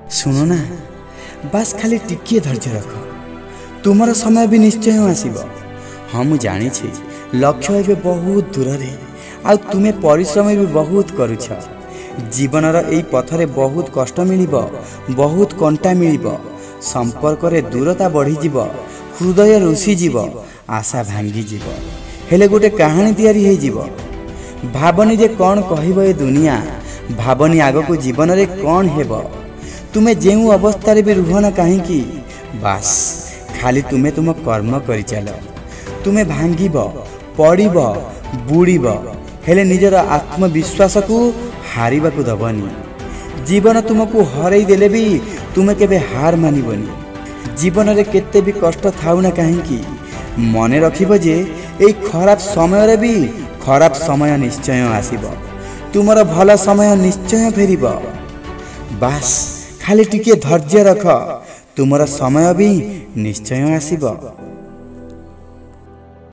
शुणु ना बास खाली टिकिए धैर्य रख तुमर समय भी निश्चय आसीब। हाँ मु जानी लक्ष्य ए बहुत दूर रे आ तुमे परिश्रम भी बहुत करुछ। जीवनर यही पथरे बहुत कष्ट मिलिब, बहुत कंटा मिलिब, संपर्क रे दूरता बढ़ीजीव, हृदय रुषिजीव, आशा भांगीजीव, हेले गोटे कहानी तैयारी होईजीव। भावनी जे कौन कहब ए दुनिया, भावनी आगक जीवन रे कौन हेब। तुमे जेउ अवस्था भी रुह ना कहीं बास खाली तुमे तुम कर्म करि चल। तुमे भांगीब, पड़ीब, बुड़ीब, हेले निजर आत्मविश्वास को हारिबा को दबनी। जीवन तुमको हरई देले भी तुमे केबे हार मानिबनी। जीवन रे केते भी कष्ट थाउ ना कहीं मने रखिब जे ए खराब समय रे भी खराब समय निश्चय आसीब। तुमर भल समय निश्चय फेरिब। बास खाली टिके धैर्य रख, तुमर समय भी निश्चय आसीब।